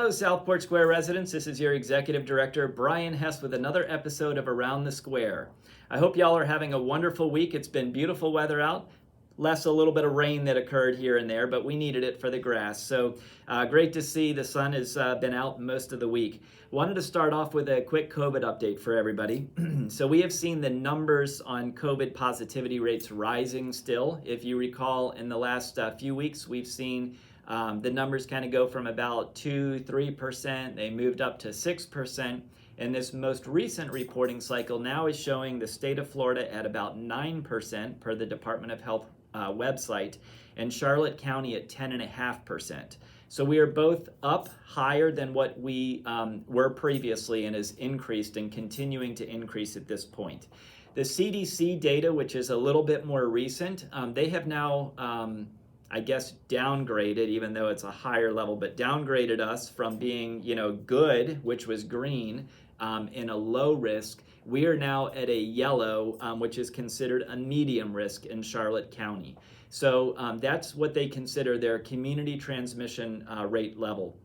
Hello, Southport Square residents. This is your Executive Director, Brian Hess, with another episode of Around the Square. I hope y'all are having a wonderful week. It's been beautiful weather out. Less a little bit of rain that occurred here and there, but we needed it for the grass. So great to see the sun has been out most of the week. Wanted to start off with a quick COVID update for everybody. So we have seen the numbers on COVID positivity rates rising still. If you recall, in the last few weeks, we've seen the numbers kind of go from about 2-3%. They moved up to 6%. And this most recent reporting cycle now is showing the state of Florida at about 9% per the Department of Health website, and Charlotte County at 10.5%. So we are both up higher than what we were previously, and has increased and continuing to increase at this point. The CDC data, which is a little bit more recent, they have now I guess downgraded, even though it's a higher level, but downgraded us from being, good, which was green, in a low risk. We are now at a yellow, which is considered a medium risk in Charlotte County. So that's what they consider their community transmission rate level.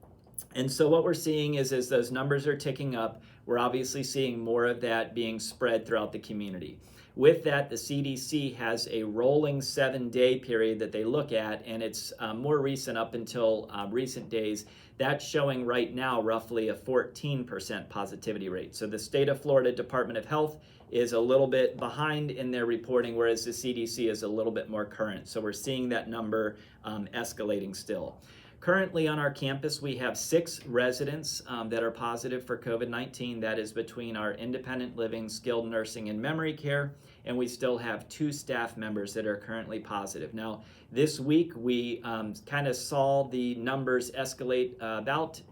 And so what we're seeing is as those numbers are ticking up, we're obviously seeing more of that being spread throughout the community. With that, the CDC has a rolling 7-day period that they look at, and it's more recent up until recent days. That's showing right now roughly a 14% positivity rate. So the state of Florida Department of Health is a little bit behind in their reporting, whereas the CDC is a little bit more current. So we're seeing that number escalating still. Currently on our campus, we have 6 residents that are positive for COVID-19. That is between our independent living, skilled nursing, and memory care. And we still have 2 staff members that are currently positive. Now, this week, we kind of saw the numbers escalate about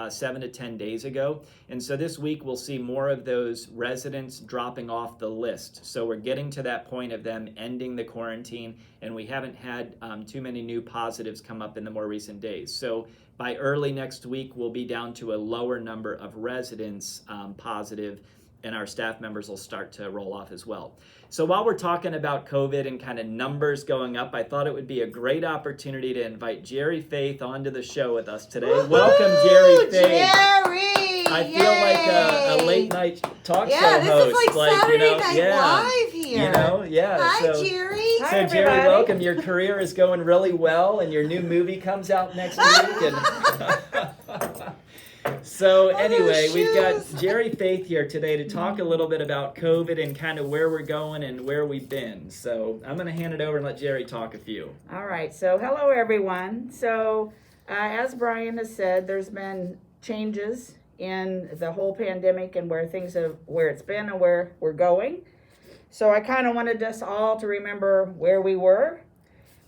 7 to 10 days ago. And so this week, we'll see more of those residents dropping off the list. So we're getting to that point of them ending the quarantine, and we haven't had too many new positives come up in the more recent days. So by early next week, we'll be down to a lower number of residents positive, and our staff members will start to roll off as well. So while we're talking about COVID and kind of numbers going up, I thought it would be a great opportunity to invite Jerry Faith onto the show with us today. Woo-hoo! Welcome, Jerry Faith. Jerry! I feel like a late night talk show Yeah, this host. is like Saturday Night Live here. Hi, So, Jerry. so Hi, Jerry, everybody. welcome. Your career is going really well, and your new movie comes out next week. And so anyway, we've got Jerry Faith here today to talk a little bit about COVID and kind of where we're going and where we've been. So I'm going to hand it over and let Jerry talk a few. All right, so hello everyone. So as Brian has said, there's been changes in the whole pandemic and where it's been and where we're going. So I kind of wanted us all to remember where we were.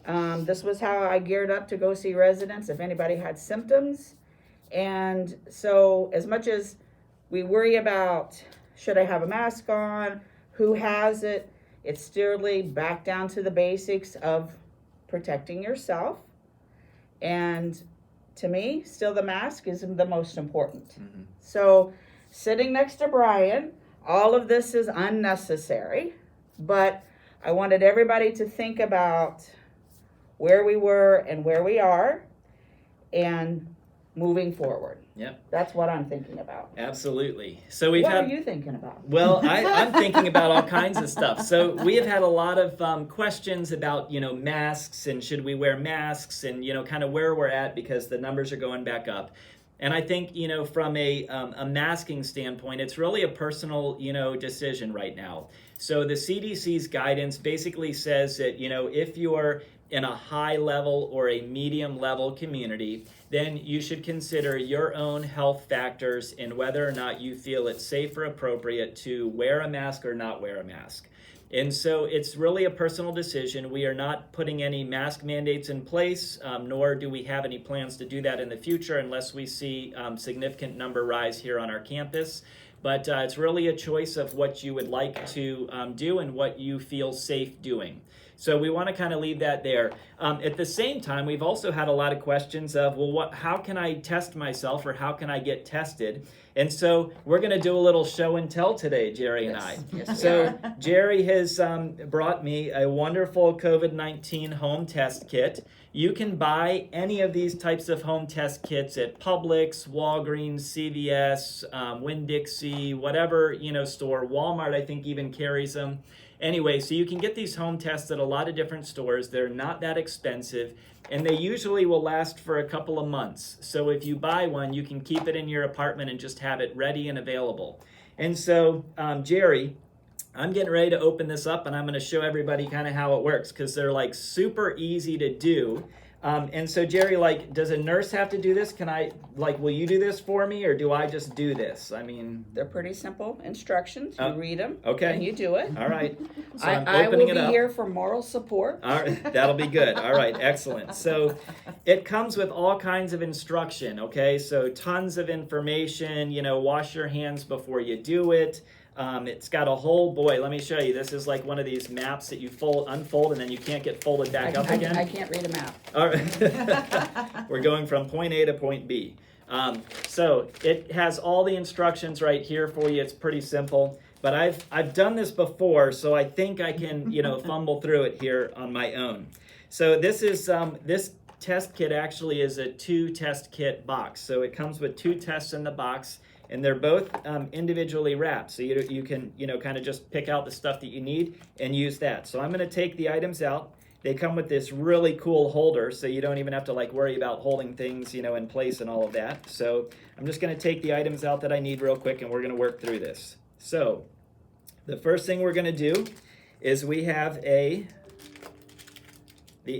This was how I geared up to go see residents if anybody had symptoms. And so as much as we worry about should I have a mask on, who has it, it's still back down to the basics of protecting yourself. And to me, still the mask is the most important. Mm-hmm. So sitting next to Brian, all of this is unnecessary, but I wanted everybody to think about where we were and where we are and moving forward. Yep. That's what I'm thinking about. Absolutely. So what are you thinking about? Well, I'm thinking about all kinds of stuff. So we have had a lot of questions about, masks and should we wear masks and, kind of where we're at because the numbers are going back up. And I think, from a masking standpoint, it's really a personal, decision right now. So the CDC's guidance basically says that, if you're in a high level or a medium level community, then you should consider your own health factors in whether or not you feel it's safe or appropriate to wear a mask or not wear a mask. And so it's really a personal decision. We are not putting any mask mandates in place, nor do we have any plans to do that in the future unless we see significant number rise here on our campus. But it's really a choice of what you would like to do and what you feel safe doing. So we want to kind of leave that there. At the same time, we've also had a lot of questions of, well, how can I test myself, or how can I get tested? And so we're going to do a little show and tell today, Jerry and I. Yes, So Jerry has brought me a wonderful COVID-19 home test kit. You can buy any of these types of home test kits at Publix, Walgreens, CVS, Winn-Dixie, whatever store. Walmart, I think, even carries them. Anyway, so you can get these home tests at a lot of different stores. They're not that expensive, and they usually will last for a couple of months. So if you buy one, you can keep it in your apartment and just have it ready and available. And so, Jerry, I'm getting ready to open this up, and I'm going to show everybody kind of how it works, because they're like super easy to do. And so, Jerry, like, does a nurse have to do this? Can I, like, will you do this for me, or do I just do this? I mean, they're pretty simple instructions. You read them, okay, and you do it. All right. So I will be here for moral support. All right, that'll be good. All right, excellent. So it comes with all kinds of instruction. Okay, so tons of information. Wash your hands before you do it. It's got a whole, boy, let me show you. This is like one of these maps that you unfold, and then you can't get folded back up again. I can't read a map. All right. We're going from point A to point B. So it has all the instructions right here for you. It's pretty simple. But I've done this before, so I think I can, fumble through it here on my own. So this is this test kit actually is a 2-test kit box. So it comes with 2 tests in the box. And they're both individually wrapped, so you can kind of just pick out the stuff that you need and use that. So I'm going to take the items out. They come with this really cool holder, so you don't even have to worry about holding things in place and all of that. So I'm just going to take the items out that I need real quick, and we're going to work through this. So the first thing we're going to do is we have the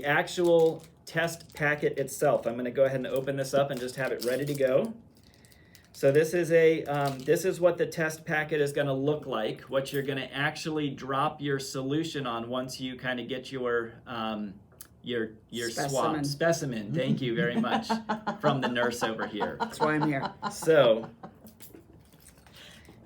actual test packet itself. I'm going to go ahead and open this up and just have it ready to go. So this is what the test packet is going to look like, what you're going to actually drop your solution on once you kind of get your swab specimen. Thank you very much from the nurse over here. That's why I'm here. So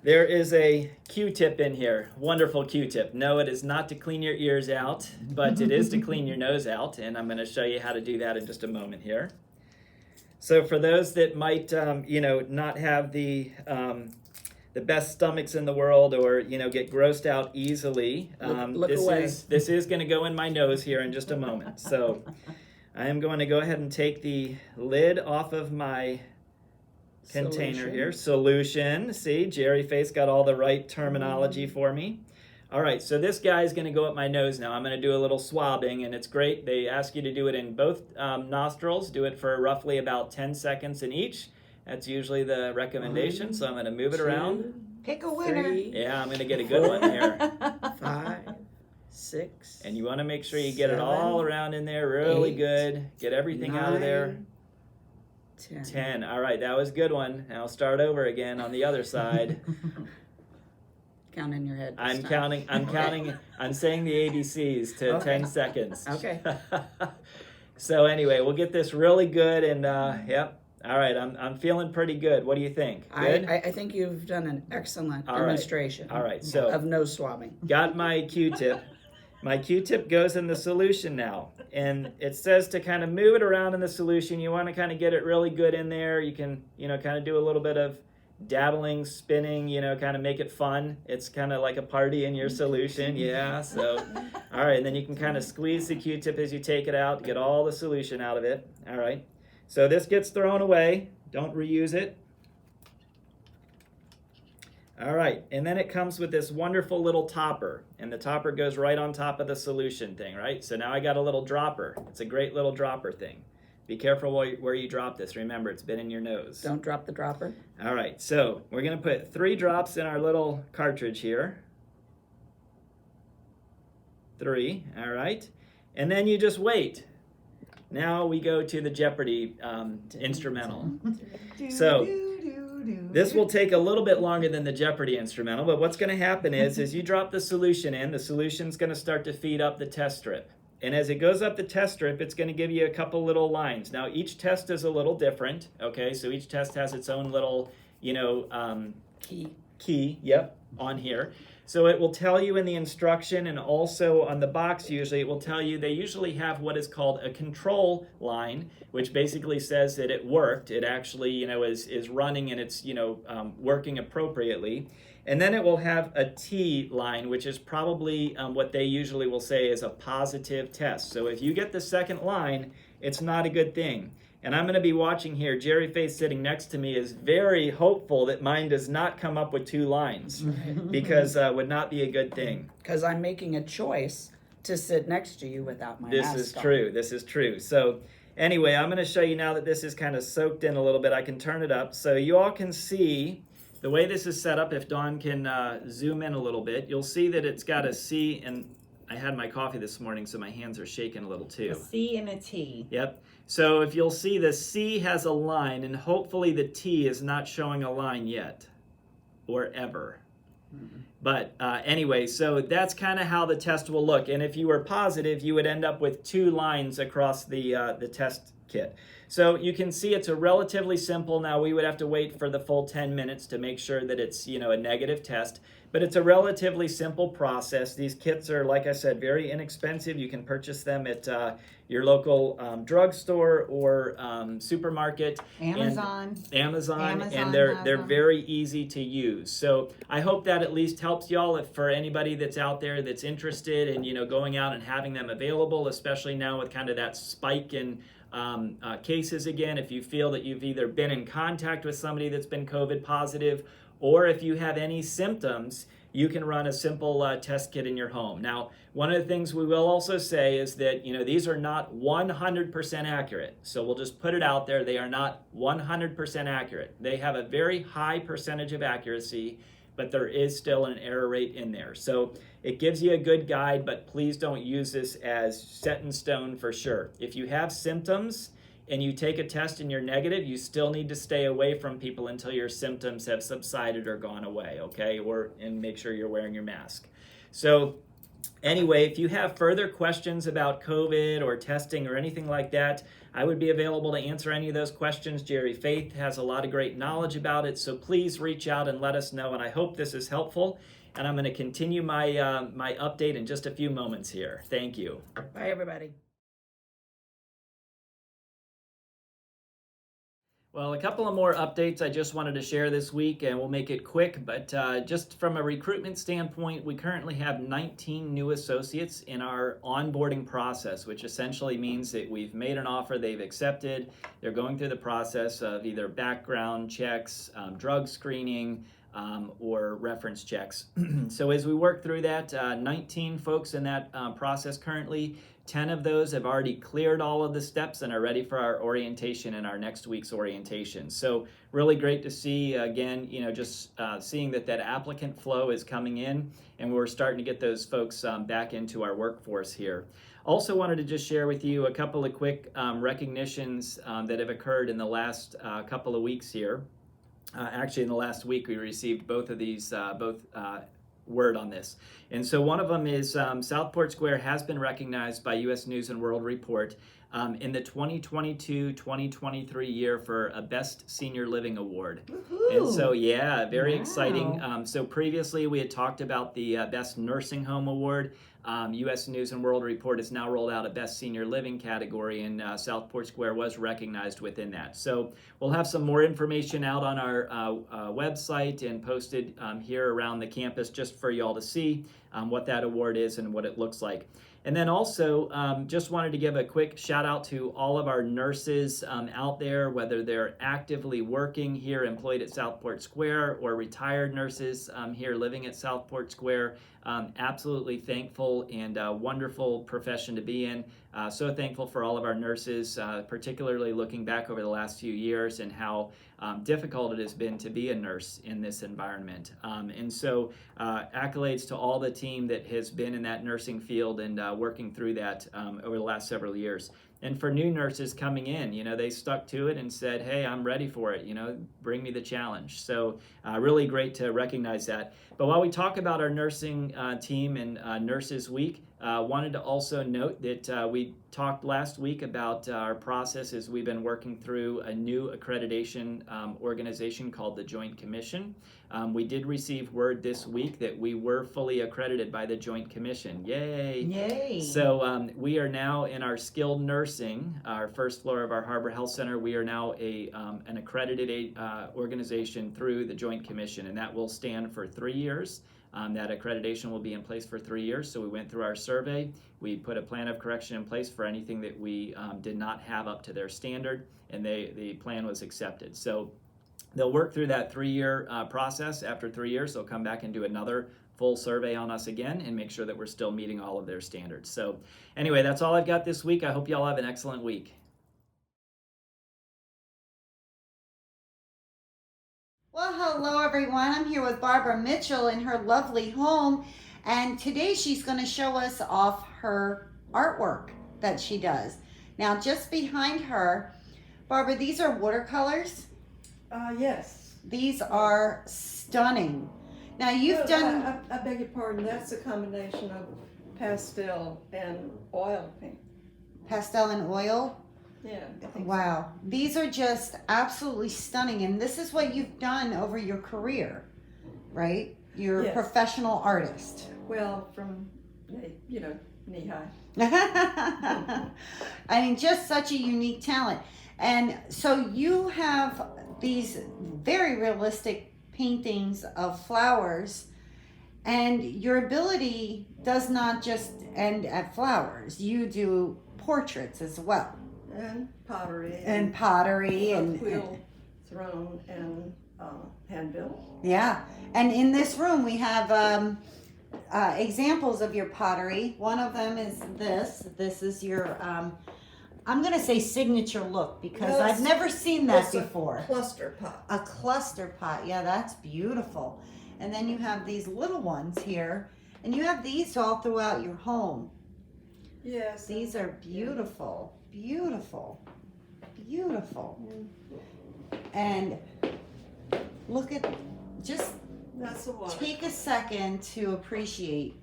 there is a Q-tip in here, wonderful Q-tip. No, it is not to clean your ears out, but it is to clean your nose out, and I'm going to show you how to do that in just a moment here. So for those that might, not have the best stomachs in the world, or get grossed out easily, this is going to go in my nose here in just a moment. So I am going to go ahead and take the lid off of my container here. Solution. See, Jerry Face got all the right terminology for me. All right, so this guy is going to go up my nose now. I'm going to do a little swabbing, and it's great. They ask you to do it in both nostrils. Do it for roughly about 10 seconds in each. That's usually the recommendation, so I'm going to move it around. Pick a winner. 3, yeah, I'm going to get a good one here. 5, 6. And you want to make sure you get it all around in there really 8, good. Get everything 9, out of there. 10. 10. All right, that was a good one. Now I'll start over again on the other side. Count in your head. I'm counting. I'm saying the ABCs to 10 seconds. Okay. So anyway, we'll get this really good, and yep. All right, I'm feeling pretty good. What do you think? Good? I think you've done an excellent demonstration. All right, so of nose swabbing. Got my Q-tip. My Q-tip goes in the solution now, and it says to kind of move it around in the solution. You want to kind of get it really good in there. You can, kind of do a little bit of dabbling, spinning, kind of make it fun. It's kind of like a party in your solution. Yeah, so, all right, and then you can kind of squeeze the Q-tip as you take it out, get all the solution out of it. All right, so this gets thrown away. Don't reuse it. All right, and then it comes with this wonderful little topper, and the topper goes right on top of the solution thing, right? So now I got a little dropper. It's a great little dropper thing. Be careful where you drop this. Remember, it's been in your nose. Don't drop the dropper. All right, so we're going to put 3 drops in our little cartridge here. 3, all right. And then you just wait. Now we go to the Jeopardy instrumental. So this will take a little bit longer than the Jeopardy instrumental, but what's going to happen is you drop the solution in, the solution's going to start to feed up the test strip. And as it goes up the test strip, it's going to give you a couple little lines. Now, each test is a little different, okay? So each test has its own little, key, yep, on here. So it will tell you in the instruction, and also on the box usually it will tell you they usually have what is called a control line, which basically says that it worked. It actually, is running and it's, working appropriately. And then it will have a T line, which is probably what they usually will say is a positive test. So if you get the second line, it's not a good thing. And I'm going to be watching here. Jerry Faith sitting next to me is very hopeful that mine does not come up with 2 lines because would not be a good thing. Because I'm making a choice to sit next to you without my mask on. This is true. This is true. So anyway, I'm going to show you now that this is kind of soaked in a little bit. I can turn it up so you all can see the way this is set up. If Dawn can zoom in a little bit, you'll see that it's got a C, and I had my coffee this morning, so my hands are shaking a little too. A C and a T. Yep. So if you'll see, the C has a line, and hopefully the T is not showing a line yet, or ever. Mm-hmm. But anyway, so that's kind of how the test will look. And if you were positive, you would end up with 2 lines across the test kit. So you can see it's a relatively simple. Now we would have to wait for the full 10 minutes to make sure that it's, a negative test. But it's a relatively simple process. These kits are, like I said, very inexpensive. You can purchase them at your local drugstore or supermarket. Amazon, and they're very easy to use. So I hope that at least helps y'all. If for anybody that's out there that's interested in going out and having them available, especially now with kind of that spike in cases again. If you feel that you've either been in contact with somebody that's been COVID positive, or if you have any symptoms, you can run a simple test kit in your home. Now, one of the things we will also say is that, these are not 100% accurate. So we'll just put it out there. They are not 100% accurate. They have a very high percentage of accuracy, but there is still an error rate in there. So it gives you a good guide, but please don't use this as set in stone for sure. If you have symptoms and you take a test and you're negative, you still need to stay away from people until your symptoms have subsided or gone away, okay? And make sure you're wearing your mask. So anyway, if you have further questions about COVID or testing or anything like that, I would be available to answer any of those questions. Jerry Faith has a lot of great knowledge about it, so please reach out and let us know, and I hope this is helpful. And I'm going to continue my my update in just a few moments here. Thank you. Bye, everybody. Well, a couple of more updates I just wanted to share this week, and we'll make it quick, but just from a recruitment standpoint, we currently have 19 new associates in our onboarding process, which essentially means that we've made an offer, they've accepted, they're going through the process of either background checks, drug screening, or reference checks. So as we work through that, 19 folks in that process currently. 10 of those have already cleared all of the steps and are ready for our orientation and our next week's orientation. So really great to see, again, just seeing that applicant flow is coming in, and we're starting to get those folks back into our workforce here. Also wanted to just share with you a couple of quick recognitions that have occurred in the last couple of weeks here. Actually, in the last week, we received both of these, word on this. And so one of them is Southport Square has been recognized by U.S. News and World Report in the 2022-2023 year for a Best Senior Living Award. Woo-hoo. And so, yeah, very exciting. So previously we had talked about the Best Nursing Home Award. U.S. News and World Report has now rolled out a Best Senior Living category, and Southport Square was recognized within that. So we'll have some more information out on our website and posted here around the campus just for y'all to see what that award is and what it looks like. And then also, just wanted to give a quick shout out to all of our nurses out there, whether they're actively working here, employed at Southport Square, or retired nurses here living at Southport Square. Absolutely thankful and wonderful profession to be in. So thankful for all of our nurses, particularly looking back over the last few years and how difficult it has been to be a nurse in this environment. And so accolades to all the team that has been in that nursing field and working through that over the last several years. And for new nurses coming in, they stuck to it and said, hey, I'm ready for it, bring me the challenge. So really great to recognize that. But while we talk about our nursing team and Nurses Week, Wanted to also note that we talked last week about our process as we've been working through a new accreditation organization called the Joint Commission. We did receive word this week that we were fully accredited by the Joint Commission. Yay! Yay! So we are now in our skilled nursing, our first floor of our Harbor Health Center. We are now an accredited organization through the Joint Commission, and that will stand for 3 years. That accreditation will be in place for 3 years. So we went through our survey. We put a plan of correction in place for anything that we did not have up to their standard, and the plan was accepted. So they'll work through that 3-year process. After 3 years, they'll come back and do another full survey on us again and make sure that we're still meeting all of their standards. So anyway, that's all I've got this week. I hope you all have an excellent week. Well, hello everyone. I'm here with Barbara Mitchell in her lovely home, and today she's going to show us off her artwork that she does. Now, just behind her, Barbara, these are watercolors? Yes. These are stunning. Now, you've done... I beg your pardon, that's a combination of pastel and oil paint. Pastel and oil? Yeah. I think Wow. These are just absolutely stunning, and this is what you've done over your career, right? You're a Yes. professional artist. so. Well, from, knee high. I mean, just such a unique talent. And so you have these very realistic paintings of flowers, and your ability does not just end at flowers. You do portraits as well. And pottery. And pottery a and wheel throne and hand built. yeah. And in this room we have examples of your pottery. One of them is this. This is your I'm gonna say signature look because Well, I've never seen that It's a before. cluster pot. A cluster pot. Yeah, that's beautiful. And then you have these little ones here, and you have these all throughout your home. Yes. These are beautiful, beautiful, beautiful. And look at, just That's the one. take a second to appreciate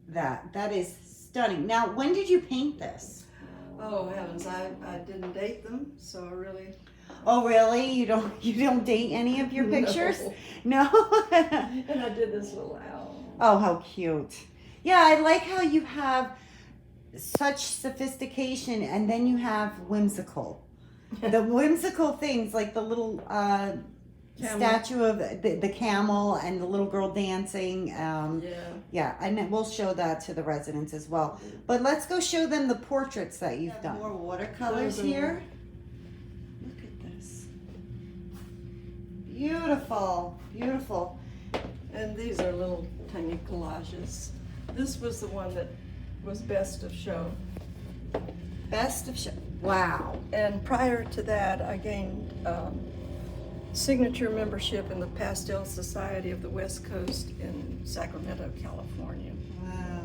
that. That is stunning. Now, when did you paint this? Oh heavens, I didn't date them, so I really. Oh, really? You don't date any of your pictures? No. No? And I did this little owl. Oh, how cute. Yeah, I like how you have such sophistication and then you have whimsical. The whimsical things like the little Camel. statue of the camel and the little girl dancing. Yeah. Yeah, and we'll show that to the residents as well. But let's go show them the portraits that you've done. More watercolors here. Look at this. Beautiful, beautiful. And these are little tiny collages. This was the one that was best of show. Best of show. Wow. And prior to that, I gained signature membership in the Pastel Society of the West Coast in Sacramento, California. Wow.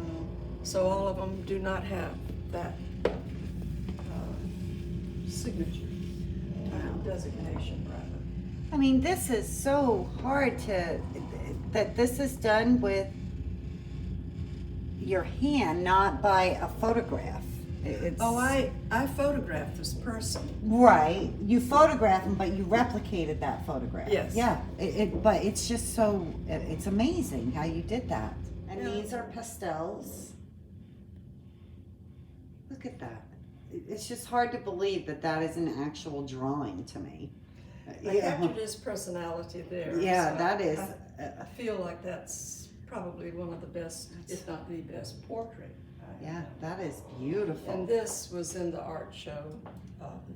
So all of them do not have that signature designation, rather. I mean, this is so hard that this is done with your hand, not by a photograph. It's, Oh, I photographed this person. right. You photograph them, but you replicated that photograph. Yes. Yeah. But it's just so, it's amazing how you did that. And Yeah. these are pastels. Look at that. It's just hard to believe that that is an actual drawing to me. I captured his personality there. Yeah, so that is. I feel like that's probably one of the best, if not the best, portrait. Yeah, that is beautiful. And this was in the art show.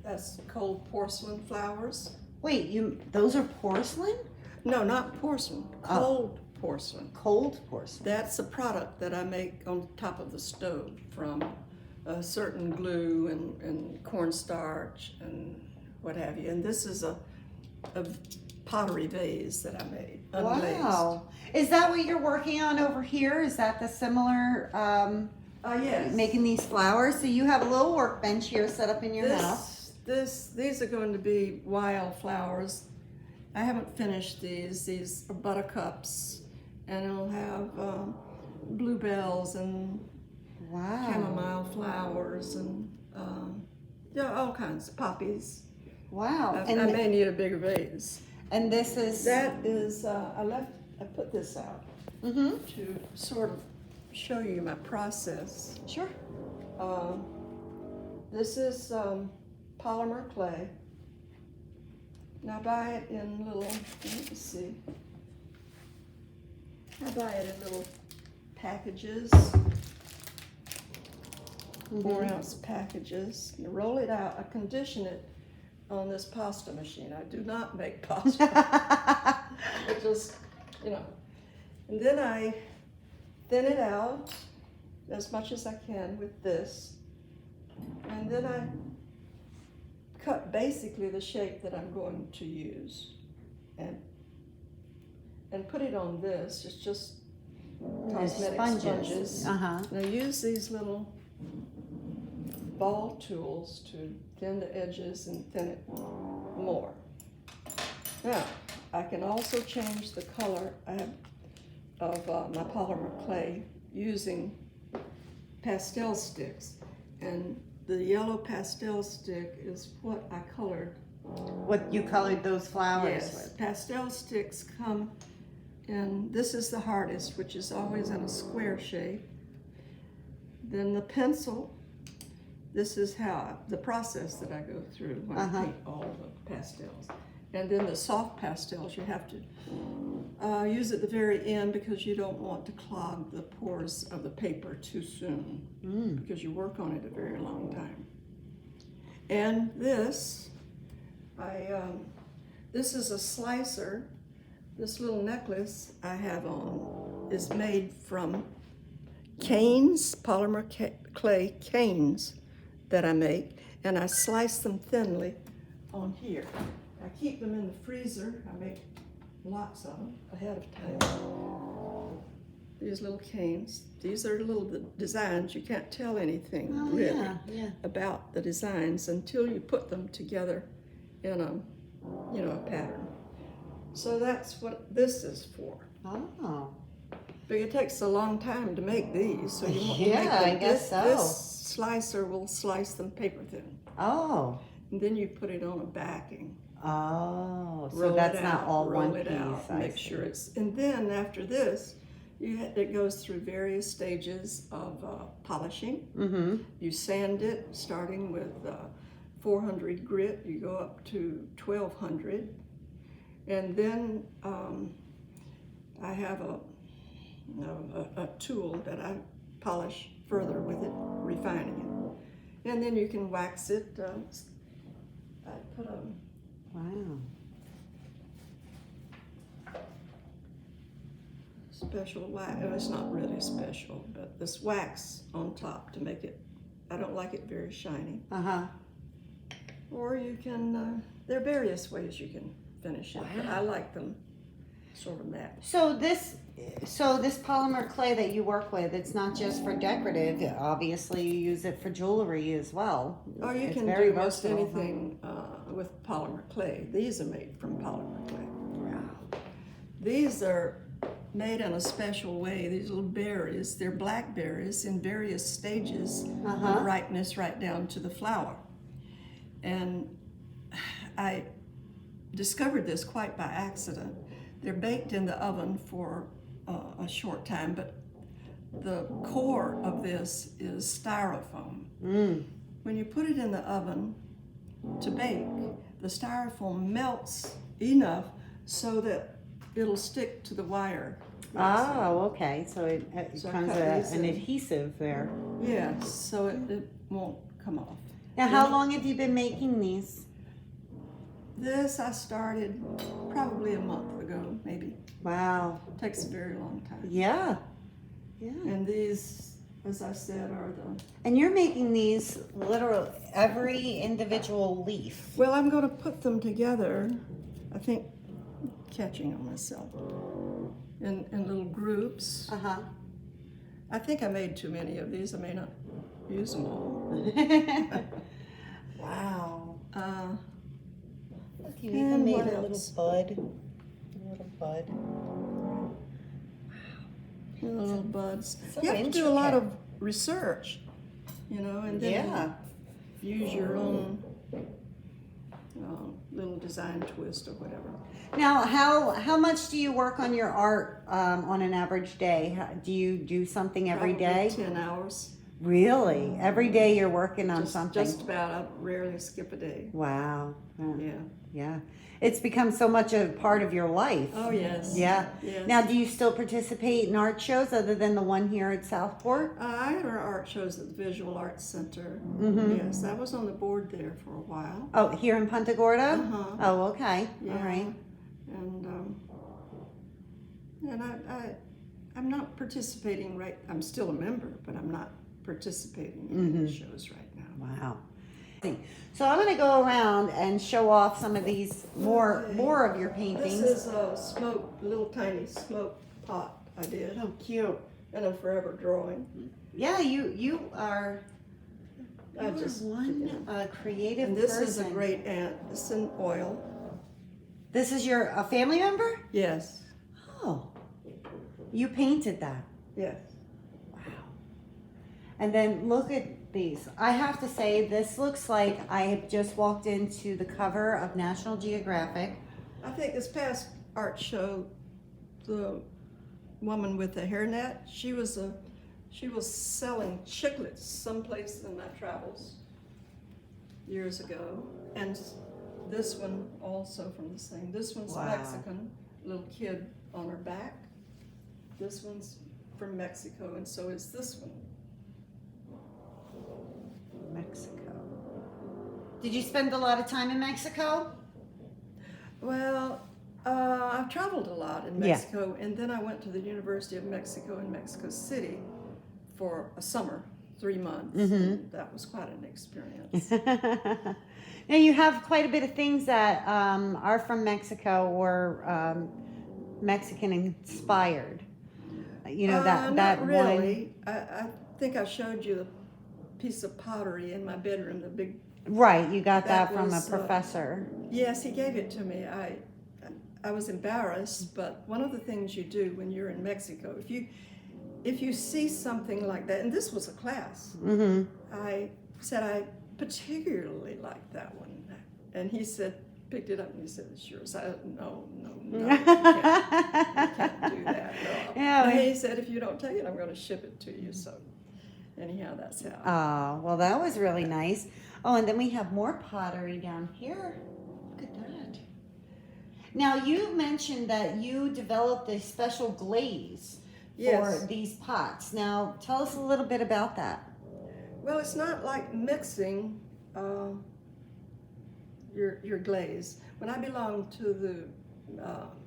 That's cold porcelain flowers. Wait, those are porcelain? No, not porcelain, Oh. cold porcelain. Cold porcelain. That's a product that I make on top of the stove from a certain glue and cornstarch and what have you. And this is a pottery vase that I made, unglazed. Wow. Is that what you're working on over here? Is that the similar, Yes. making these flowers? So you have a little workbench here set up in your house. These are going to be wildflowers. I haven't finished these. These are buttercups, and it'll have bluebells and Wow. chamomile flowers and all kinds of poppies. Wow. I may need a bigger vase. And this is That is, I put this out Mm-hmm. to sort of show you my process. Sure. This is polymer clay. And I buy it in little, let me see. I buy it in little packages, 4-ounce packages. You roll it out. I condition it on this pasta machine. I do not make pasta. It just, And then I thin it out as much as I can with this. And then I cut basically the shape that I'm going to use and put it on this. It's just cosmetic sponges. Uh-huh. And I use these little ball tools to thin the edges and thin it more. Now, I can also change the color of my polymer clay using pastel sticks. And the yellow pastel stick is what I colored. What you colored those flowers Yes, with. pastel sticks come in, this is the hardest, which is always in a square shape. Then the pencil, this is the process that I go through when I paint all the pastels. And then the soft pastels, you have to use at the very end because you don't want to clog the pores of the paper too soon because you work on it a very long time. And this, this is a slicer. This little necklace I have on is made from canes, polymer clay canes that I make, and I slice them thinly on here. I keep them in the freezer. I make lots of them ahead of time. These little canes. These are little designs. You can't tell anything really about the designs until you put them together in a pattern. So that's what this is for. Oh. But it takes a long time to make these, so you want to make them. I guess so. This slicer will slice them paper thin. Oh. And then you put it on a backing. Oh. So Roll that's it not out, all roll one it piece. out, I make see. sure it's. And then after this, it goes through various stages of polishing. Mm-hmm. You sand it, starting with 400 grit. You go up to 1200, and then I have a tool that I polish further with it, refining it, and then you can wax it. I put a Wow. special wax. It's not really special, but this wax on top to make it. I don't like it very shiny. Uh-huh. Or you can. There are various ways you can finish it, but I like them sort of matte. So this polymer clay that you work with, it's not just for decorative. Obviously, you use it for jewelry as well. Or you It's can very do most versatile. anything with polymer clay. These are made from polymer clay. Wow. These are made in a special way. These little berries, they're blackberries in various stages of ripeness right down to the flower. And I discovered this quite by accident. They're baked in the oven for a short time, but the core of this is styrofoam. When you put it in the oven to bake, the styrofoam melts enough so that it'll stick to the wire. Oh, okay. So it So I becomes cut these an in. adhesive there. Yes, so it won't come off. Now, how long have you been making these? This I started probably a month ago, maybe. Wow. Takes a very long time. Yeah. Yeah. And these, as I said, are the. And you're making these literal every individual leaf. Well, I'm going to put them together. I think catching on myself in little groups. Uh-huh. I think I made too many of these. I may not use them all. Wow. Look, you And even made what a else? little bud. A little bud. And the little buds. So You have to do a lot of intricate. research, and then Yeah. use your own little design twist or whatever. Now, how much do you work on your art on an average day? Do you do something every Probably day? 10 hours. Really? Every day you're working on something? Just about. I rarely skip a day. Wow. Yeah. Yeah. It's become so much a part of your life. Oh, yes. Yeah. Yes. Now, do you still participate in art shows other than the one here at Southport? I had our art shows at the Visual Arts Center. Mm-hmm. Yes, I was on the board there for a while. Oh, here in Punta Gorda? Uh-huh. Oh, okay. Yeah. All right. And I'm not participating I'm still a member, but I'm not participating in any shows right now. Wow. So I'm going to go around and show off some of these more of your paintings. This is a little tiny smoke pot I did. Oh, cute. And a forever drawing. Yeah, you are I just one creative And this person. is a great aunt. This is in oil. This is a family member? Yes. Oh, you painted that. Yes. Wow. And then look at these. I have to say, this looks like I have just walked into the cover of National Geographic. I think this past art show, the woman with the hairnet, she was selling chiclets someplace in my travels years ago, and this one also from the same. This one's Wow. Mexican, little kid on her back. This one's from Mexico, and so is this one. Mexico. Did you spend a lot of time in Mexico? Well, I've traveled a lot in Yeah. Mexico, and then I went to the University of Mexico in Mexico City for a summer, 3 months. Mm-hmm. That was quite an experience. Now you have quite a bit of things that are from Mexico or Mexican inspired. You know that Not really. I think I showed you the piece of pottery in my bedroom, the big. one. Right, you got that, That from was, a professor. Yes, he gave it to me. I was embarrassed, but one of the things you do when you're in Mexico, if you see something like that, and this was a class, Mm-hmm. I said I particularly like that one, and he said, picked it up and he said, "It's yours." I said, no, you can't do that. No. Yeah. And he said, "If you don't take it, I'm going to ship it to you." So anyhow, that's how. Oh, well, that was really nice. Oh, and then we have more pottery down here. Look at that. Now, you mentioned that you developed a special glaze Yes. for these pots. Now, tell us a little bit about that. Well, it's not like mixing your glaze. When I belonged to the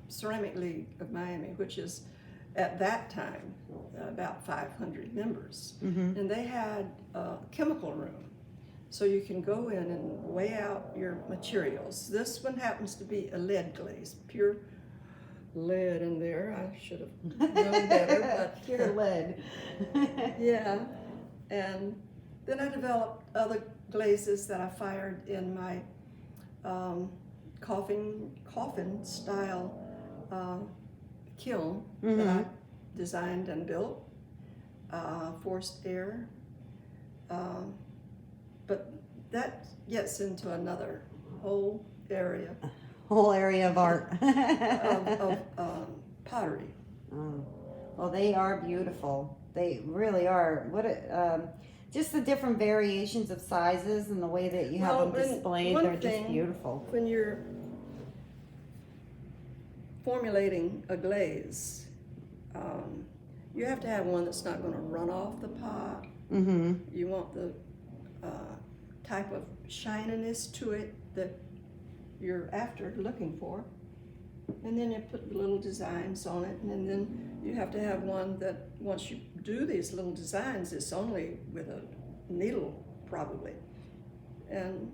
Ceramic League of Miami, which is at that time about 500 members, and they had a chemical room. So you can go in and weigh out your materials. This one happens to be a lead glaze, pure lead in there. I should have known better, but Pure lead. yeah. And then I developed other glazes that I fired in my coffin style kiln that I designed and built, forced air. But that gets into another whole area Whole area of art. of pottery. Oh. Well, they are beautiful. They really are. What just the different variations of sizes and the way that you have Well, them displayed, one they're just thing, beautiful. When you're formulating a glaze, you have to have one that's not going to run off the pot. Mm-hmm. You want the type of shininess to it that you're looking for. And then you put the little designs on it, and then you have to have one that once you do these little designs, it's only with a needle probably. And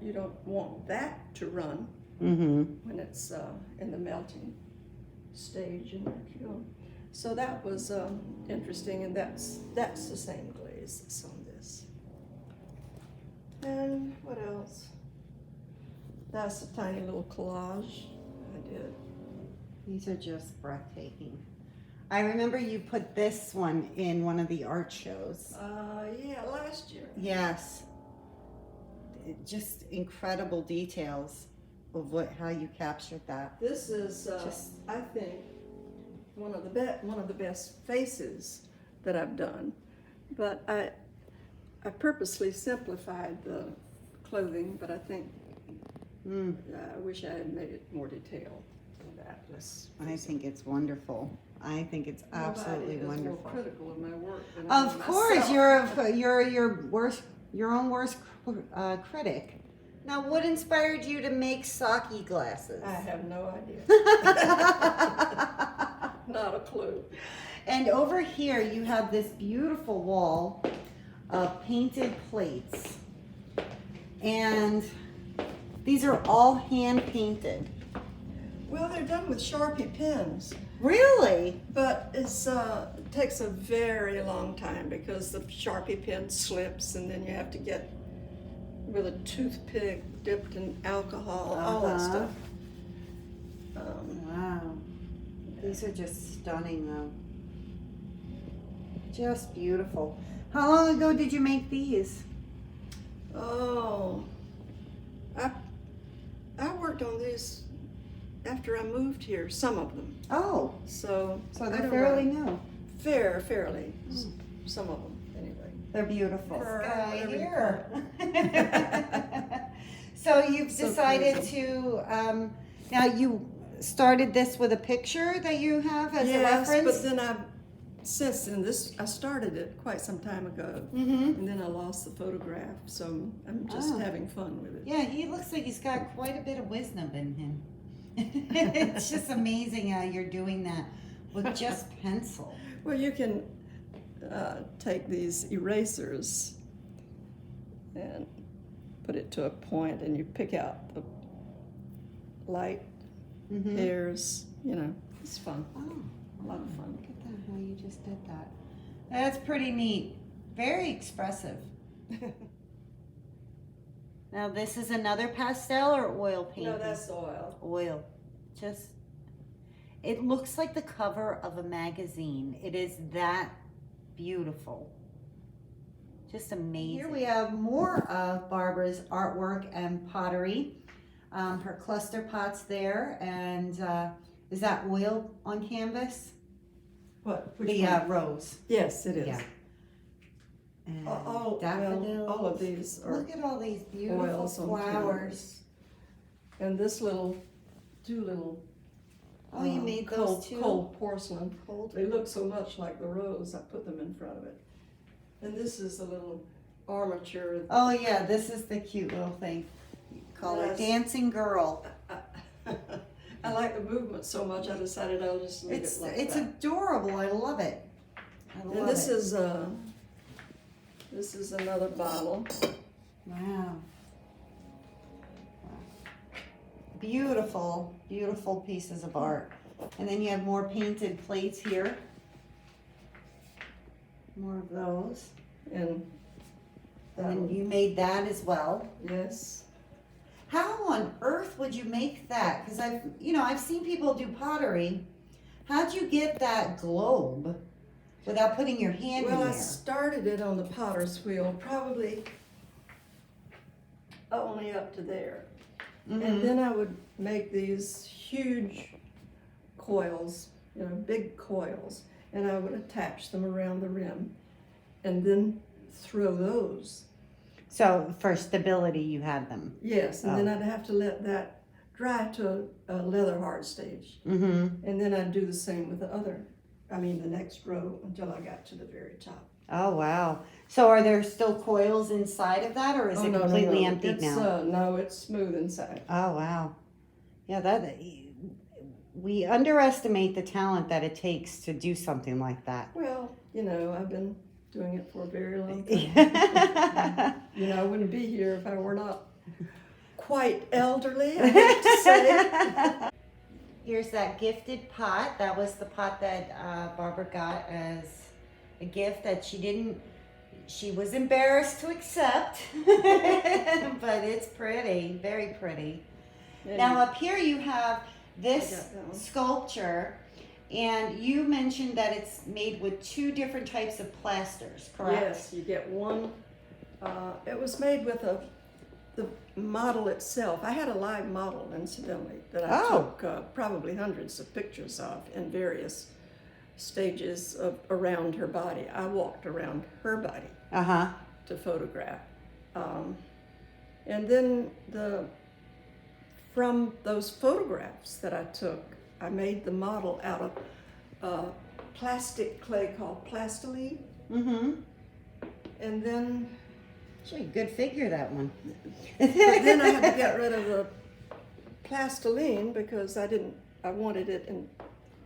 you don't want that to run when it's in the melting stage in your kiln. So that was interesting, and that's the same glaze that's on this. And what else? That's a tiny little collage I did. These are just breathtaking. I remember you put this one in one of the art shows. Yeah, last year. Yes. Just incredible details of how you captured that. This is, I think, one of the best faces that I've done. But I purposely simplified the clothing, but I think I wish I had made it more detailed than that. I think it's wonderful. I think it's absolutely wonderful. More critical of my work than I am Of course, myself. you're your own worst critic. Now, what inspired you to make sake glasses? I have no idea. Not a clue. And over here, you have this beautiful wall of painted plates, and these are all hand painted. Well, they're done with Sharpie pens. Really? But it takes a very long time because the Sharpie pen slips and then you have to get with a toothpick dipped in alcohol, all that stuff. Wow. These are just stunning though. Just beautiful. How long ago did you make these? Oh, I worked on these after I moved here, some of them. Oh, So I they're don't fairly know. new. Fairly. Some of them, anyway. They're beautiful. Sky here. So you've So decided crazy. to, now you started this with a picture that you have as a reference? But then I started it quite some time ago, Mm-hmm. and then I lost the photograph, so I'm just having fun with it. Yeah, he looks like he's got quite a bit of wisdom in him. It's just amazing how you're doing that with just pencil. Well, you can take these erasers and put it to a point, and you pick out the light Mm-hmm. hairs. It's fun. Oh, A lot of fun. look at that, how you just did that. That's pretty neat. Very expressive. Now this is another pastel or oil painting? No, that's oil. Oil. Just, it looks like the cover of a magazine. It is that beautiful. Just amazing. Here we have more of Barbara's artwork and pottery. Her cluster pots there, and is that oil on canvas? What? Which The one? rose. Yes, it is. Yeah. And Well, all of these are Look at all these beautiful oils on flowers. canvas. And this two little Oh, you made those cold, too? cold porcelain. They look so much like the rose, I put them in front of it. And this is a little armature. Oh yeah, this is the cute little thing. You call her Yes. Dancing Girl. I like the movement so much, I decided I'll just leave it like It's that. adorable. I love it. I love And this it. is another bottle. Wow. Beautiful, beautiful pieces of art. And then you have more painted plates here. More of those. And that And then one. you made that as well. Yes. How on earth would you make that? Because I've seen people do pottery. How'd you get that globe without putting your hand Well, in I there? started it on the potter's wheel, probably only up to there. Mhm. And then I would make these huge coils, big coils, and I would attach them around the rim and then throw those. So for stability, you had them. Yes, and then I'd have to let that dry to a leather hard stage. Mm-hmm. And then I'd do the same with the next row until I got to the very top. Oh wow! So are there still coils inside of that, or is it no, completely no. emptied now? No, it's smooth inside. Oh wow! Yeah, we underestimate the talent that it takes to do something like that. Well, I've been doing it for a very long time. I wouldn't be here if I were not quite elderly, I hate to say. Here's that gifted pot. That was the pot that Barbara got as a gift that she was embarrassed to accept. But it's pretty, very pretty. Now up here you have I this got that one. sculpture, And you mentioned that it's made with 2 different types of plasters, correct? Yes, you get one. It was made with the model itself. I had a live model, incidentally, that I took probably hundreds of pictures of in various stages of around her body. I walked around her body to photograph. And then from those photographs that I took, I made the model out of plastic clay called plastiline. Mm-hmm. And then... Gee, good figure, that one. But then I had to get rid of the plastiline because I wanted it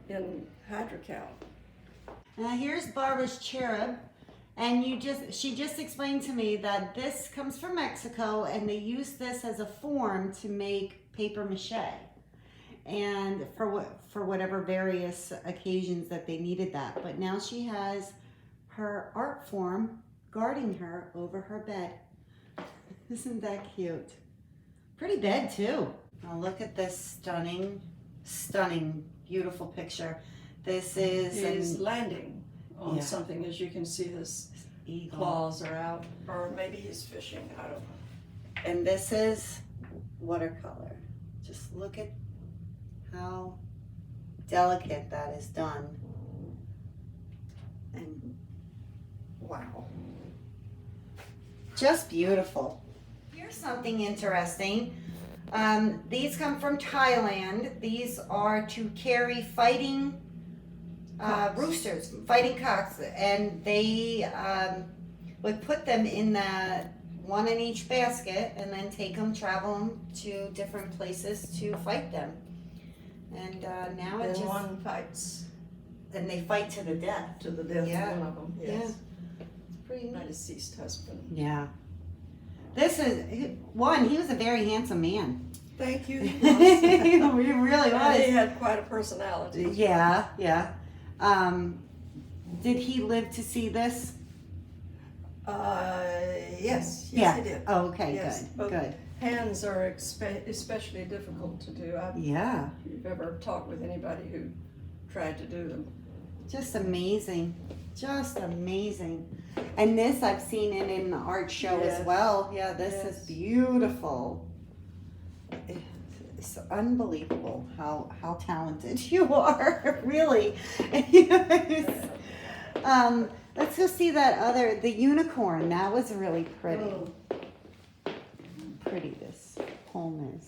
in hydrocal. Now here's Barbara's cherub, and she just explained to me that this comes from Mexico, and they use this as a form to make paper mache, and for whatever various occasions that they needed that. But now she has her art form guarding her over her bed. Isn't that cute? Pretty bed too. Now look at this stunning, beautiful picture. This is He's landing on something. As you can see, his eagle. Claws are out, or maybe he's fishing. I don't know. And this is watercolor. Just look at how delicate that is done. And wow. Just beautiful. Here's something interesting. These come from Thailand. These are to carry fighting roosters, fighting cocks, and they would put them in that one in each basket and then travel them to different places to fight them. And now and one fights. And they fight to the death. To the death of one of them, yes. Yeah. Pretty My neat. deceased husband. Yeah. This is, he was a very handsome man. Thank you. He really was. He had quite a personality. Yeah. Did he live to see this? Yes, Yeah. he did. Oh, okay, Yes, good, both good. Hands are especially difficult to do. Yeah. If you've ever talked with anybody who tried to do them. Just amazing. Just amazing. And this I've seen it in the art show as Yes. well. Yeah, this Yes. is beautiful. It's unbelievable how talented you are, really. Let's go see the unicorn. That was really pretty. Oh, Pretty this poem is.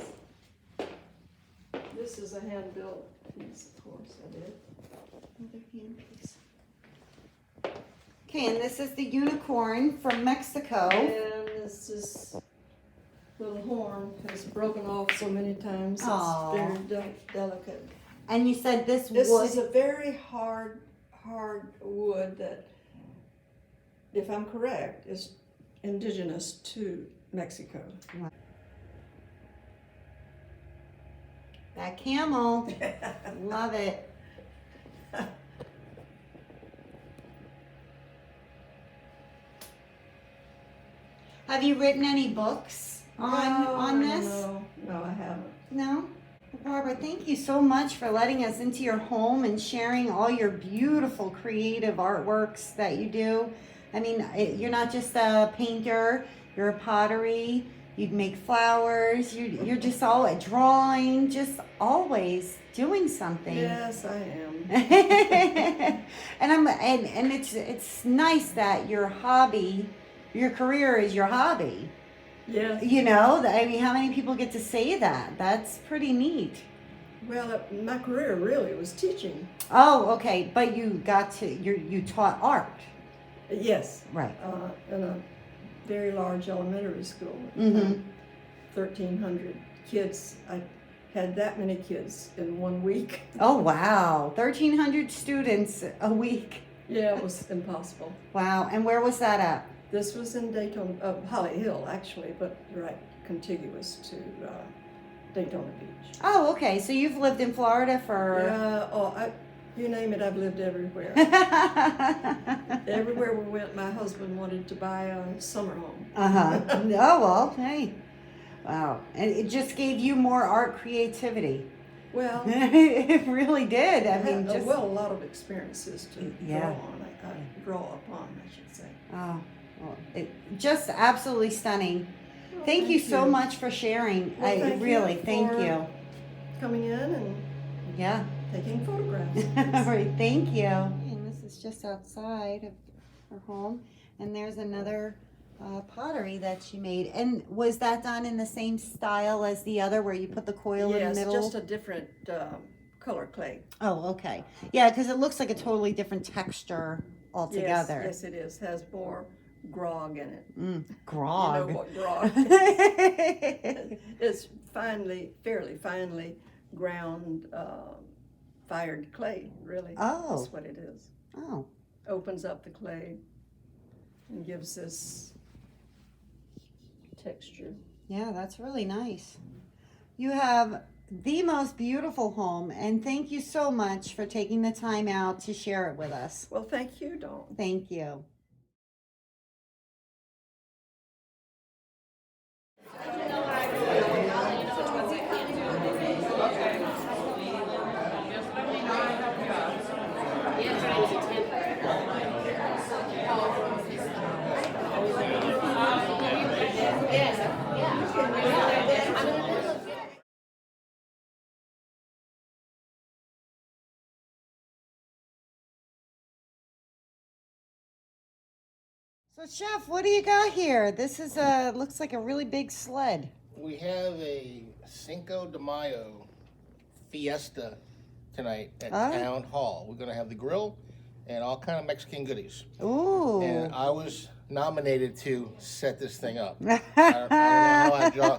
this is a hand-built piece, of course, I did. Another hand piece. Okay, and this is the unicorn from Mexico. And this little horn has broken off so many times. Aw. It's very delicate. And you said this This wood. is a very hard wood that, if I'm correct, is indigenous to Mexico. That camel. Love it. Have you written any books on this? No, I haven't. No? Barbara, thank you so much for letting us into your home and sharing all your beautiful creative artworks that you do. I mean, you're not just a painter, you're a pottery, you'd make flowers, you're just all a drawing, just always doing something. Yes, I am. and it's nice that your hobby, your career is your hobby. Yes. You know, I mean, how many people get to say that? That's pretty neat. Well, my career really was teaching. Oh, okay, but you taught art. Yes. Right. In a very large elementary school. Mm-hmm. 1,300 kids. I had that many kids in 1 week. Oh, wow. 1,300 students a week. Yeah, it was impossible. Wow. And where was that at? This was in Daytona, Holly Hill, actually, but right contiguous to Daytona Beach. Oh, okay. So you've lived in Florida for... You name it, I've lived everywhere. Everywhere we went, my husband wanted to buy a summer home. Uh-huh. Oh, well, hey. Wow. And it just gave you more art creativity. Well, It really did. I mean, just a lot of experiences to draw upon, I should say. oh, well, just absolutely stunning. Thank you so much for sharing. Well, thank you Thank for you. Coming in and Yeah. taking photographs. All right, thank you. And this is just outside of her home, and there's another pottery that she made. And was that done in the same style as the other, where you put the coil in the Yes, middle? just a different color clay. Oh, okay. Yeah, because it looks like a totally different texture altogether. Yes, it is. Has more grog in it. Grog. You know what grog is. It's fairly finely ground fired clay, really. Oh. That's what it is. Oh. Opens up the clay and gives this texture. Yeah, that's really nice. You have the most beautiful home, and thank you so much for taking the time out to share it with us. Well, thank you, Dawn. Thank you. So, Chef, what do you got here? This is looks like a really big sled. We have a Cinco de Mayo fiesta tonight at Town Hall. We're going to have the grill and all kind of Mexican goodies. Ooh. And I was nominated to set this thing up. I don't know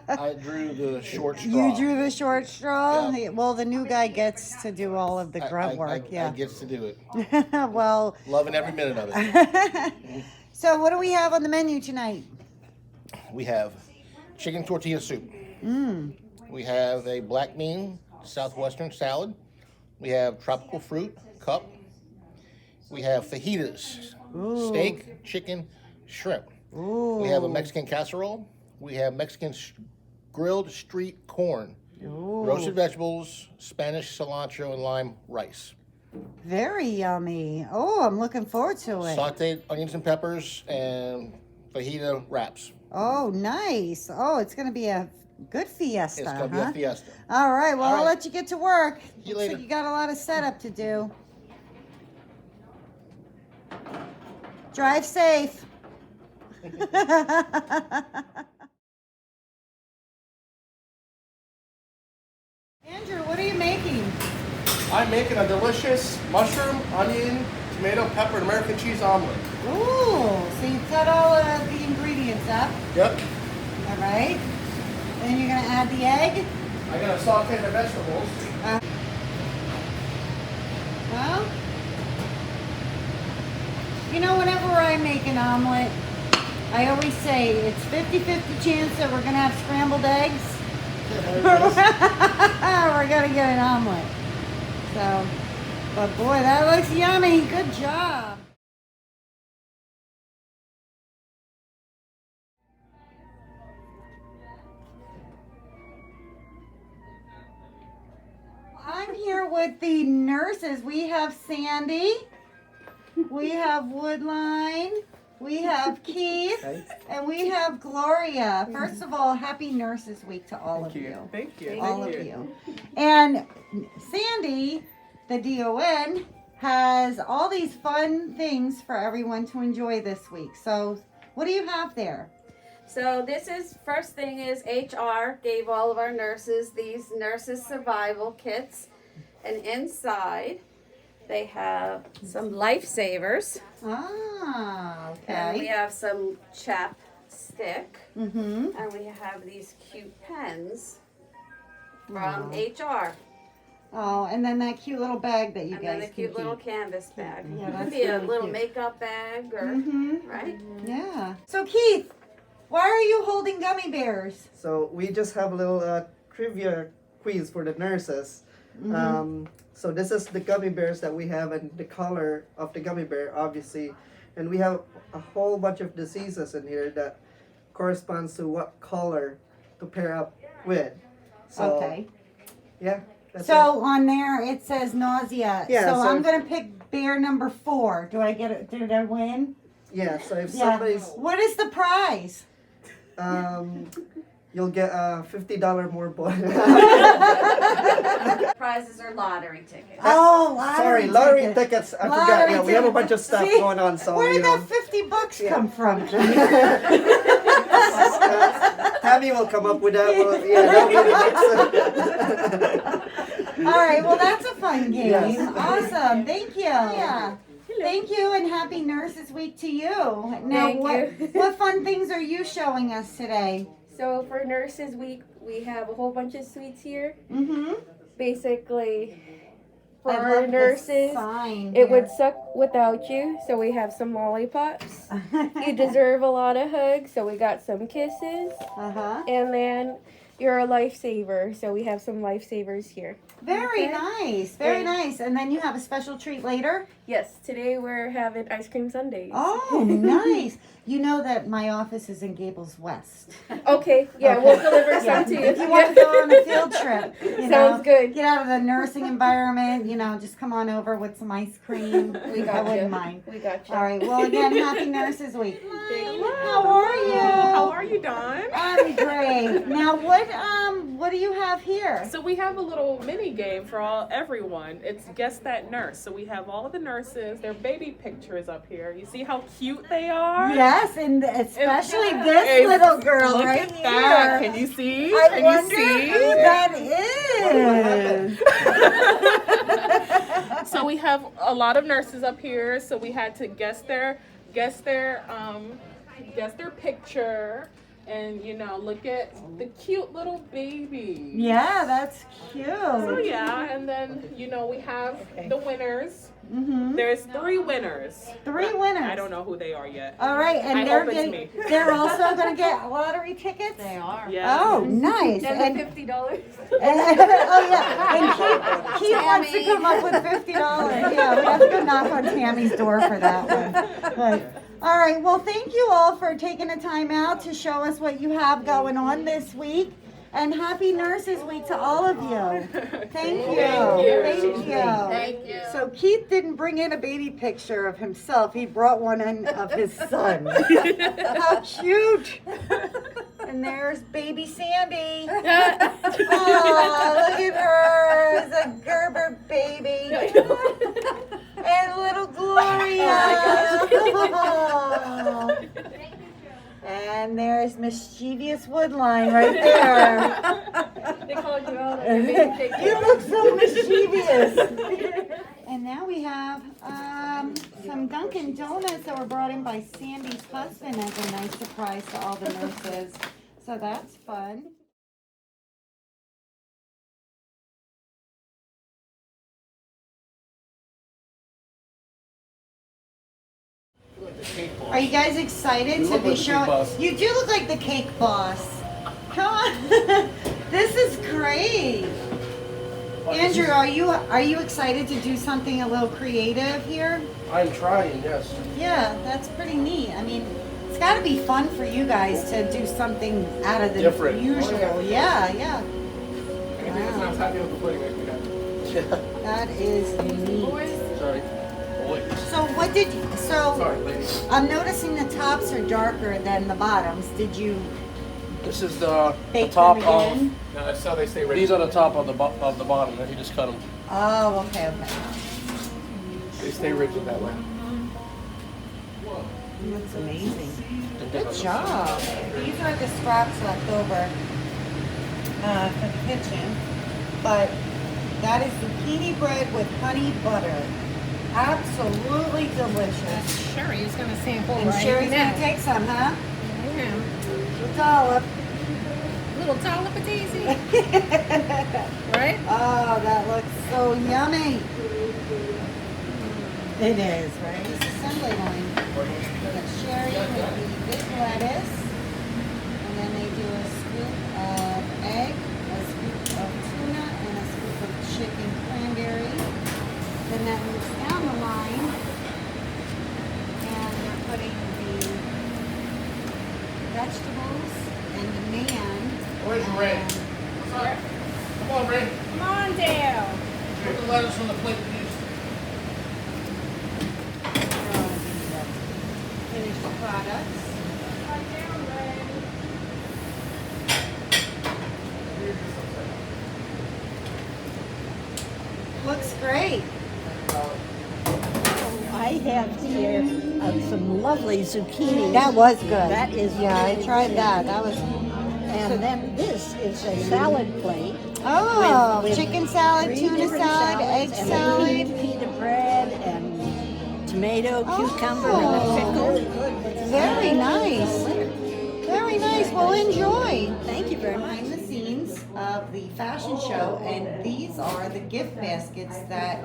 how I drew the short straw. You drew the short straw? Yeah. Well, the new guy gets to do all of the grunt work. I gets to do it. Well. Loving every minute of it. So what do we have on the menu tonight? We have chicken tortilla soup. We have a black bean southwestern salad. We have tropical fruit cup. We have fajitas, steak, chicken, shrimp. We have a Mexican casserole. We have Mexican grilled street corn, roasted vegetables, Spanish cilantro and lime rice. Very yummy. Oh, I'm looking forward to it. Sauteed onions and peppers and fajita wraps. Oh, nice. Oh, it's going to be a good fiesta. It's going to be a fiesta. All right. Well, All I'll right. let you get to work. See you Looks later. like you got a lot of setup to do. Drive safe. Andrew, what are you making? I'm making a delicious mushroom, onion, tomato, pepper, and American cheese omelet. Ooh, so you've cut all of the ingredients up. Yep. All right. Then you're going to add the egg. I gotta saute the vegetables. Well, you know, whenever I make an omelet, I always say it's 50-50 chance that we're going to have scrambled eggs. We're going to get an omelet. So, but boy, that looks yummy. Good job. I'm here with the nurses. We have Sandy, we have Woodline, we have Keith, and we have Gloria. First of all, happy Nurses Week to all of you. Thank you. All of you. And Sandy, the DON, has all these fun things for everyone to enjoy this week. So what do you have there? So this is, first thing is HR gave all of our nurses these nurses survival kits. And inside they have some lifesavers. Ah, And we okay. have some chapstick. Mm-hmm. And we have these cute pens from HR. Oh, and then that cute little bag that you And guys then a can cute keep. little canvas bag. Yeah, It that's could be a really little cute. makeup bag or, Mm-hmm. right? Yeah. So Keith, why are you holding gummy bears? So we just have a little trivia quiz for the nurses. So this is the gummy bears that we have and the color of the gummy bear, obviously. And we have a whole bunch of diseases in here that corresponds to what color to pair up with. So Okay. Yeah. That's So on there it says nausea. Yeah, So so I'm if- gonna pick bear number 4. Do I get it? Did I win? it. Yeah. So if Yeah. somebody's, What is the prize? you'll get a $50 more bonus. Prizes are lottery tickets. Oh, lottery Sorry, lottery ticket. tickets. I forgot. Lottery Yeah, we have a ticket. bunch of stuff See? going on. So Where you did know. that $50 Yeah. come from? Tammy will come up with that. Yeah, that'll be the next. All right, well that's a fun game. Yes. Awesome, thank you. Yeah. Thank you and happy Nurses Week to you. Now, Thank you. what fun things are you showing us today? So for Nurses Week, we have a whole bunch of sweets here. Mm-hmm. Basically, for I our love the nurses, sign it here. would suck without you. So we have some lollipops. You deserve a lot of hugs, so we got some kisses. Uh-huh. And then you're a lifesaver, so we have some lifesavers here. Very Okay. nice, very Yeah. nice. And then you have a special treat later? Yes, today we're having ice cream sundaes. Oh, nice. You know that my office is in Gables West. Okay, yeah, Okay. we'll deliver some Yeah. to you. If you want to go on a field trip, you Sounds know, good. get out of the nursing environment, you know, just come on over with some ice cream. We I got wouldn't you. mind. We got you. All right. Well, again, happy Nurses Week. Thank you. How are you? How are you, Dawn? I'm great. Now, what do you have here? So we have a little mini game for everyone. It's Guess That Nurse. So we have all of the nurses, their baby pictures up here. You see how cute they are? Yes, and especially And- this Hey, little girl Look right at that. here. Can you see? I Can wonder you see? who that is. So we have a lot of nurses up here. So we had to guess their picture. And look at the cute little baby. Yeah, that's cute. So yeah, and then we have the winners. Mm-hmm. There's 3 winners. 3 winners. I don't know who they are yet. All right, and I they're hope it's getting, me. they're also going to get lottery tickets. They are. Yeah. Oh, nice. And And, the $50. oh yeah, and Keith wants to come up with $50. Yeah, we have to go knock on Tammy's door for that one. But, all right, well, thank you all for taking the time out to show us what you have going on this week. And happy Nurses Week to all of you. Thank you. Thank you. Thank you. So Keith didn't bring in a baby picture of himself. He brought one in of his son. How cute. And there's baby Sandy. Oh, look at her. It's a Gerber baby. And little Gloria. Oh. And there's mischievous Woodline right there. They called you out on your baby picture. You look so mischievous. And now we have some Dunkin' Donuts that were brought in by Sandy's husband as a nice surprise to all the nurses. So that's fun. Are you guys excited to be showing? You do look like the cake boss. Come on. This is great. Andrew, are you excited to do something a little creative here? I'm trying, yes. Yeah, that's pretty neat. I mean, it's got to be fun for you guys to do something out of the Different. usual. Yeah, yeah. Wow. Happy with the pudding, I think. That is neat. Sorry. Boys. So what did you, so Sorry, ladies. I'm noticing the tops are darker than the bottoms. Did you This is the bake top them of. again? No, that's how they stay ready. These are the top of the bottom. You just cut them. Oh, okay, okay. They stay rigid that way. That's amazing. Good job. These are the scraps left over for the kitchen, but that is zucchini bread with honey butter. Absolutely delicious. Sherry's gonna sample And right Sherry's now. gonna take some, huh? Yeah. Little dollop. Little dollop of daisy. Right? Oh, that looks so yummy. It is, right? It's assembly line. We got Sherry with the big lettuce. And then they do a scoop of egg, a scoop of tuna, and a scoop of chicken cranberry. Then that moves down the line. And they're putting the vegetables and the man. Where's the red? Come on, Ray. Come on, Dale. Put the lettuce on the plate, please. Finished products. Looks great. I have here some lovely zucchini. That was good. That is Yeah, I really tried good. that. That was. And then this is a salad plate. Oh, with chicken salad, three tuna different salad, egg salads, and salad. a pita bread, and tomato, cucumber, and a pickle. Very nice. Very nice. Well, enjoy. Thank you very much. Behind the scenes of the fashion show, and these are the gift baskets that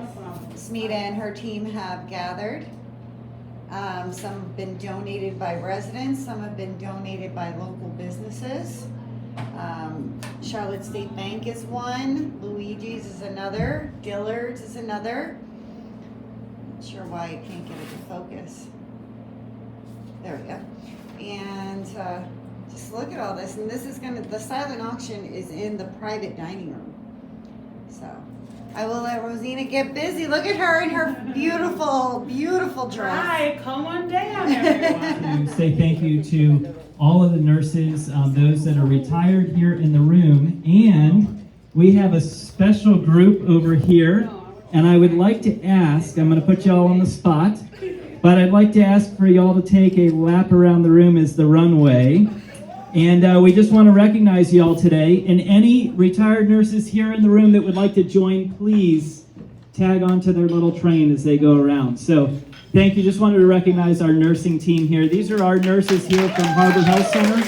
Smita and her team have gathered. Some have been donated by residents, some have been donated by local businesses. Charlotte State Bank is one, Luigi's is another, Dillard's is another. Not sure why I can't get it to focus. There we go. And just look at all this, and this is the silent auction is in the private dining room. So I will let Rosina get busy. Look at her in her beautiful, beautiful dress. Hi, come on down, everyone. Say thank you to all of the nurses, those that are retired here in the room, and we have a special group over here, and I would like to ask, I'm going to put y'all on the spot, but I'd like to ask for y'all to take a lap around the room as the runway, and we just want to recognize y'all today, and any retired nurses here in the room that would like to join, please tag onto their little train as they go around. So thank you. Just wanted to recognize our nursing team here. These are our nurses here from Harbor Health Center,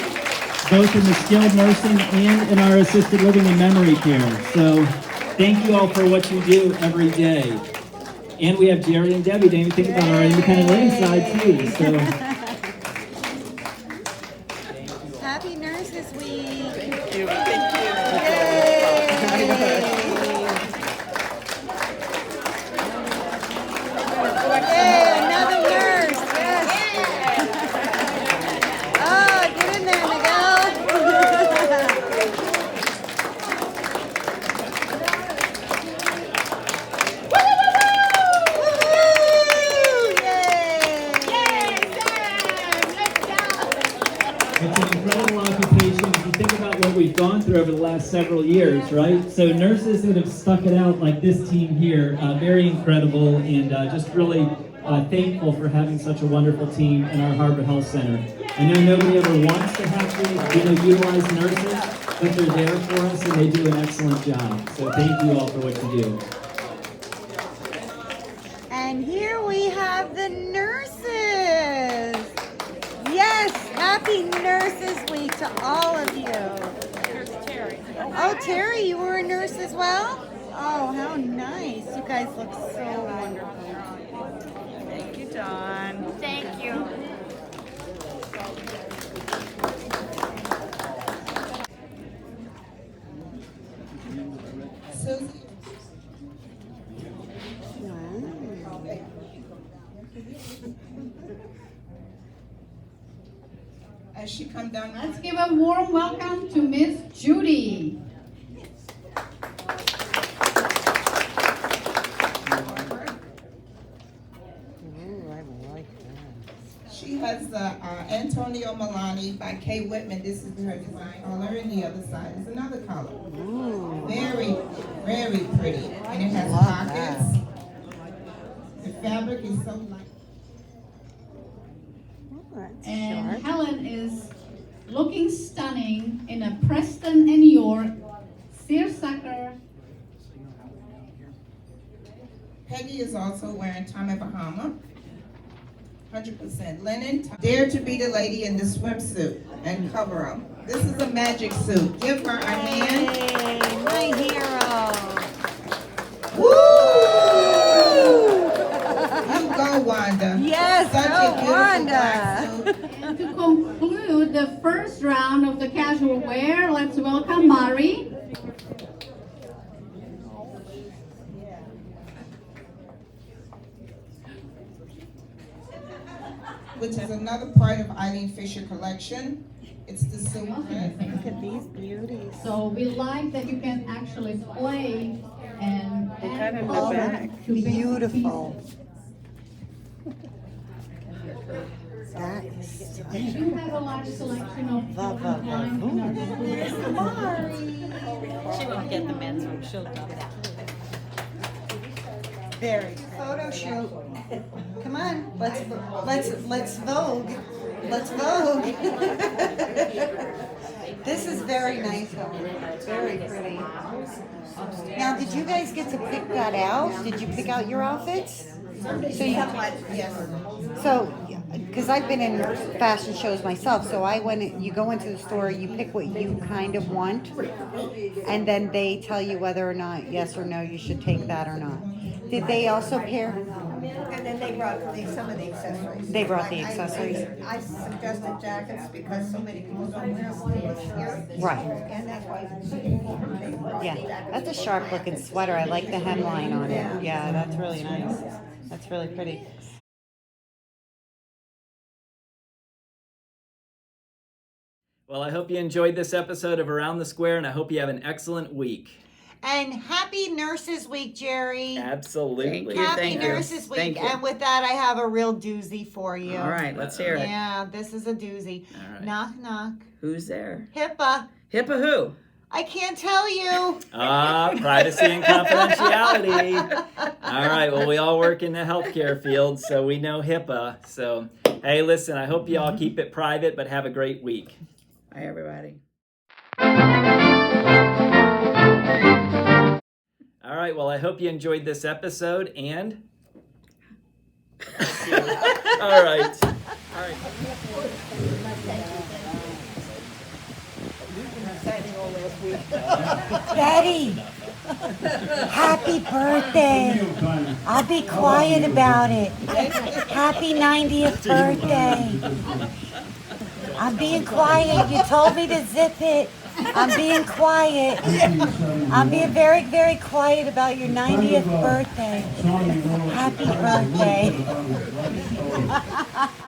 both in the skilled nursing and in our assisted living and memory care. So thank you all for what you do every day. And we have Jerry and Debbie. Didn't even think about our independent living side too. So Happy Nurses Week. Thank you. Thank you. Yay, another nurse. Yes. Oh, get in there, Miguel. Woo-hoo! Yay. it's an incredible occupation. If you think about what we've gone through over the last several years, right? So nurses that have stuck it out like this team here, very incredible, and just really thankful for having such a wonderful team in our Harbor Health Center. I know nobody ever wants to have to utilize nurses, but they're there for us and they do an excellent job. So thank you all for what you do. And here we have the nurses. Yes, happy Nurses Week to all of you. Here's Terry. Oh, Terry, you were a nurse as well? Oh, how nice. You guys look so wonderful. Thank you, Dawn. Thank you. As she come down, let's give a warm welcome to Miss Judy. She has the Antonio Milani by Kay Whitman. This is her design color, and the other side is another color. Very, very pretty, and it has pockets. The fabric is so light. And Helen is looking stunning in a Preston and York seersucker. Peggy is also wearing Tommy Bahama, 100% linen. Dare to be the lady in the swimsuit and cover up. This is a magic suit. Give her a hand. Hey, my hero. Woo! You go, Wanda. Yes, Such go, a beautiful Wanda. black suit. And to conclude the first round of the casual wear, let's welcome Mari. Which is another part of Eileen Fisher collection. It's the silk print. at these beauties. So we like that you can actually play and cut in the color back. to basic Beautiful. pieces. That is We do have a large selection of different lines in our She won't get the men's room. She'll come down. very photo shoot. Come on, let's vogue. Let's vogue. This is very nice, Helen. Very pretty. Now, did you guys get to pick that out? Did you pick out your outfits? So you So, because I've been in fashion shows myself, so you go into the store, you pick what you kind of want, and then they tell you whether or not, yes or no, you should take that or not. Did they also pair? And then they brought some of the accessories. They brought the accessories. I suggested jackets because so many people don't wear them here. Right. And that's why. Yeah, that's a sharp looking sweater. I like the hemline on it. Yeah, that's really nice. That's really pretty. Well, I hope you enjoyed this episode of Around the Square, and I hope you have an excellent week. And happy Nurses Week, Jerry. Absolutely. Happy Nurses Week. And with that, I have a real doozy for you. All right, let's hear it. Yeah, this is a doozy. All right. Knock, knock. Who's there? HIPAA. HIPAA who? I can't tell you. Privacy and confidentiality. All right, well, we all work in the healthcare field, so we know HIPAA. So, hey, listen, I hope you all keep it private, but have a great week. Hi, everybody. All right, well, I hope you enjoyed this episode, and... All right. Betty, happy birthday. I'll be quiet about it. Happy 90th birthday. I'm being quiet. You told me to zip it. I'm being quiet. I'm being very, very quiet about your 90th birthday. Happy birthday.